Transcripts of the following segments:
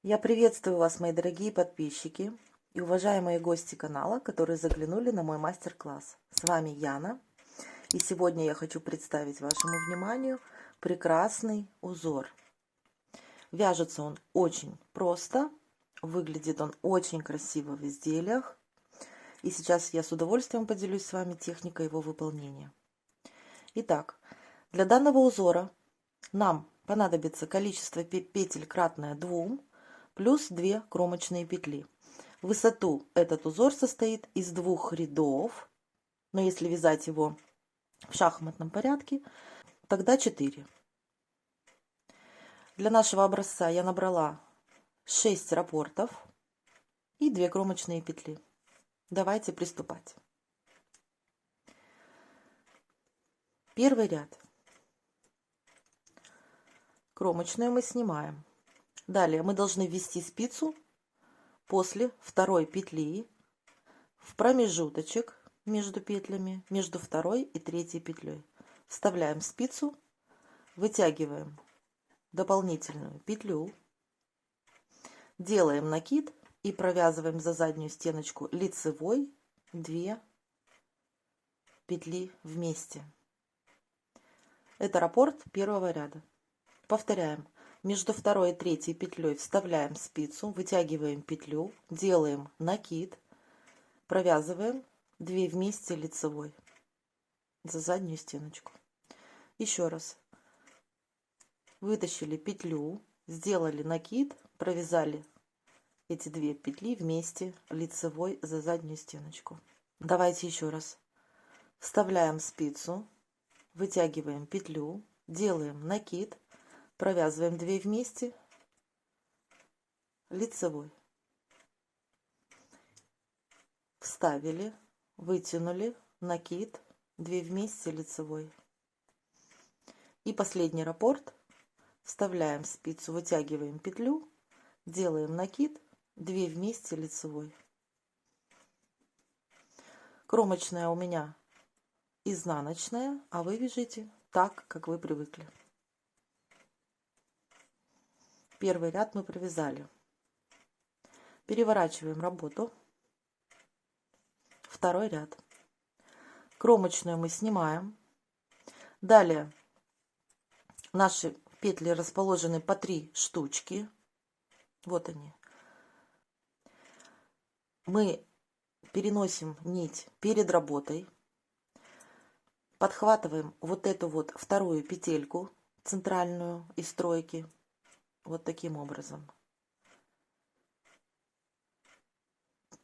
Я приветствую вас, мои дорогие подписчики и уважаемые гости канала, которые заглянули на мой мастер-класс. С вами Яна, и сегодня я хочу представить вашему вниманию прекрасный узор. Вяжется он очень просто, выглядит он очень красиво в изделиях, и сейчас я с удовольствием поделюсь с вами техникой его выполнения. Итак, для данного узора нам понадобится количество петель кратное 2, плюс 2 кромочные петли. В высоту этот узор состоит из 2 рядов, но если вязать его в шахматном порядке, тогда 4. Для нашего образца я набрала 6 раппортов и 2 кромочные петли. Давайте приступать. Первый ряд. Кромочную мы снимаем. Далее мы должны ввести спицу после второй петли в промежуточек между петлями, между второй и третьей петлей. Вставляем спицу, вытягиваем дополнительную петлю, делаем накид и провязываем за заднюю стеночку лицевой 2 петли вместе. Это раппорт первого ряда. Повторяем. Между второй и третьей петлей вставляем спицу, вытягиваем петлю, делаем накид, провязываем 2 вместе лицевой за заднюю стеночку. Еще раз. Вытащили петлю, сделали накид, провязали эти 2 петли вместе лицевой за заднюю стеночку. Давайте еще раз. Вставляем спицу, вытягиваем петлю, делаем накид, провязываем 2 вместе лицевой. Вставили, вытянули, накид, 2 вместе лицевой. И последний раппорт. Вставляем спицу, вытягиваем петлю, делаем накид, 2 вместе лицевой. Кромочная у меня изнаночная, а вы вяжите так, как вы привыкли. Первый ряд мы провязали. Переворачиваем работу. Второй ряд. Кромочную мы снимаем. Далее наши петли расположены по 3 штучки. Вот они. Мы переносим нить перед работой. Подхватываем вот эту вот вторую петельку центральную из тройки. Вот таким образом.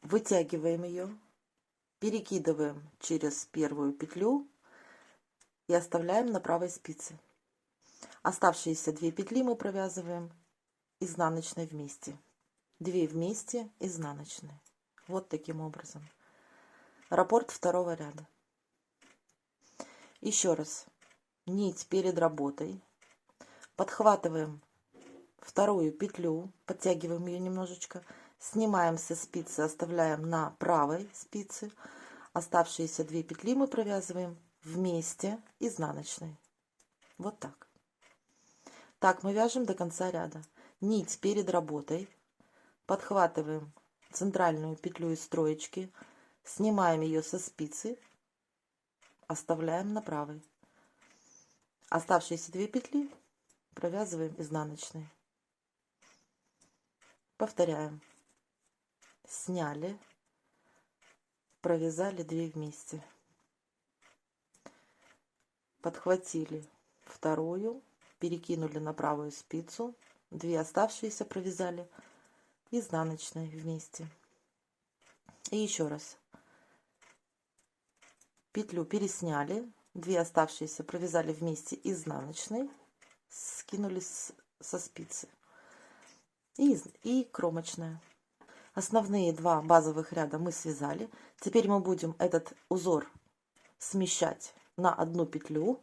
Вытягиваем ее. Перекидываем через первую петлю и оставляем на правой спице. Оставшиеся 2 петли мы провязываем изнаночной вместе. 2 вместе изнаночной. Вот таким образом. Раппорт второго ряда. Еще раз. Нить перед работой. Подхватываем вторую петлю, подтягиваем ее немножечко. Снимаем со спицы, оставляем на правой спице. Оставшиеся 2 петли мы провязываем вместе изнаночной. Вот так. Так мы вяжем до конца ряда. Нить перед работой. Подхватываем центральную петлю из троечки. Снимаем ее со спицы. Оставляем на правой. Оставшиеся 2 петли провязываем изнаночной. Повторяем. Сняли, провязали 2 вместе, подхватили вторую, перекинули на правую спицу, 2 оставшиеся провязали изнаночной вместе. И еще раз. Петлю пересняли, 2 оставшиеся провязали вместе изнаночной, скинули со спицы и кромочная. Основные 2 базовых ряда мы связали. Теперь мы будем этот узор смещать на одну петлю.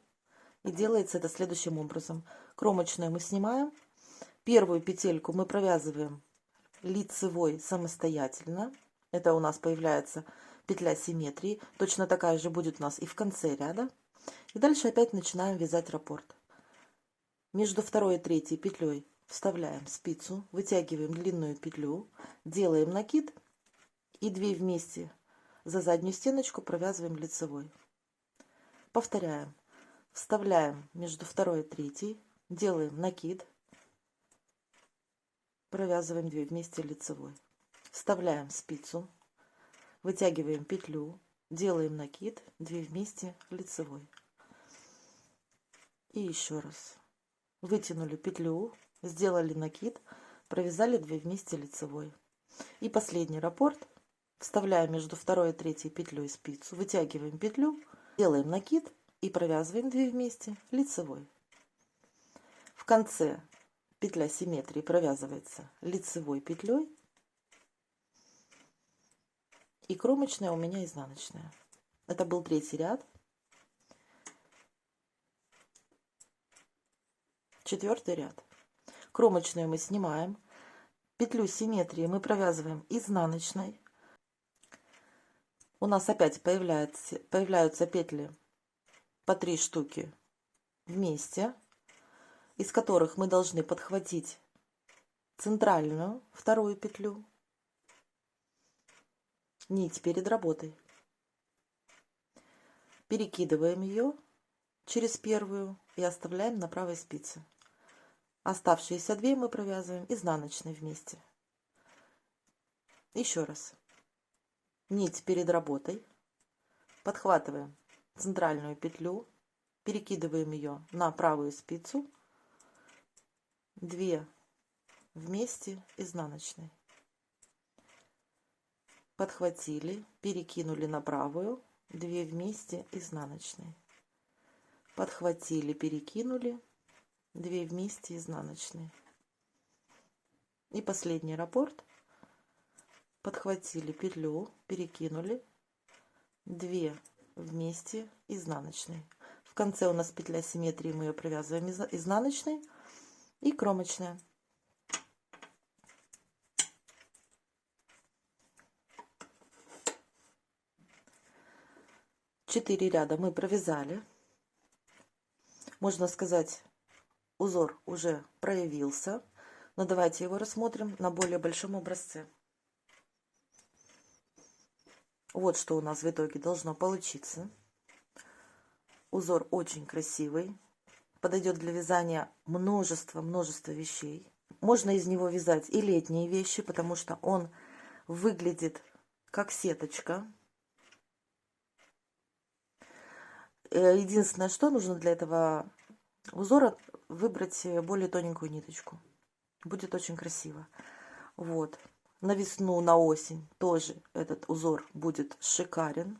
И делается это следующим образом. Кромочную мы снимаем. Первую петельку мы провязываем лицевой самостоятельно. Это у нас появляется петля симметрии. Точно такая же будет у нас и в конце ряда. И дальше опять начинаем вязать раппорт. Между второй и третьей петлей Вставляем спицу, вытягиваем длинную петлю, делаем накид и 2 вместе за заднюю стеночку провязываем лицевой. Повторяем. Вставляем между второй и третьей, делаем накид, провязываем 2 вместе лицевой. Вставляем спицу, вытягиваем петлю, делаем накид, 2 вместе лицевой. И еще раз. Вытянули петлю, сделали накид, провязали 2 вместе лицевой. И последний раппорт. Вставляем между второй и третьей петлей спицу, вытягиваем петлю, делаем накид и провязываем 2 вместе лицевой. В конце петля симметрии провязывается лицевой петлей, и кромочная у меня изнаночная. Это был 3-й ряд. 4-й ряд. Кромочную мы снимаем, петлю симметрии мы провязываем изнаночной. У нас опять появляются петли по 3 штуки вместе, из которых мы должны подхватить центральную вторую петлю, нить перед работой, перекидываем ее через первую и оставляем на правой спице. Оставшиеся 2 мы провязываем изнаночной вместе. Еще раз. Нить перед работой, подхватываем центральную петлю, перекидываем ее на правую спицу, 2 вместе изнаночной. Подхватили, перекинули на правую, 2 вместе изнаночной. Подхватили, перекинули, 2 вместе изнаночной. И последний раппорт. Подхватили петлю, перекинули, 2 вместе изнаночной. В конце у нас петля симметрии, мы ее провязываем изнаночной и кромочная. Четыре ряда мы провязали. Можно сказать, узор уже проявился, но давайте его рассмотрим на более большом образце. Вот что у нас в итоге должно получиться. Узор очень красивый, подойдет для вязания множество вещей. Можно из него вязать и летние вещи, потому что он выглядит как сеточка. Единственное, что нужно для этого узора, выбрать более тоненькую ниточку. Будет очень красиво. Вот. На весну, на осень тоже этот узор будет шикарен.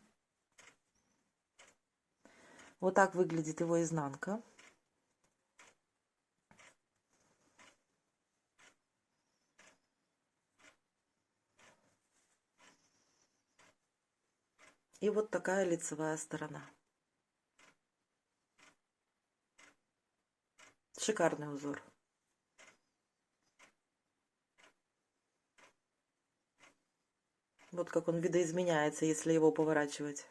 Вот так выглядит его изнанка. И вот такая лицевая сторона. Шикарный узор. Вот как он видоизменяется, если его поворачивать.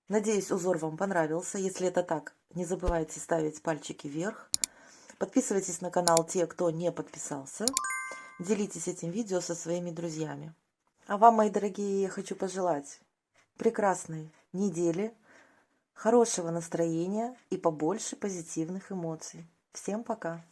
Надеюсь, узор вам понравился. Если это так, не забывайте ставить пальчики вверх. Подписывайтесь на канал те, кто не подписался. Делитесь этим видео со своими друзьями. А вам, мои дорогие, я хочу пожелать прекрасной недели, хорошего настроения и побольше позитивных эмоций. Всем пока!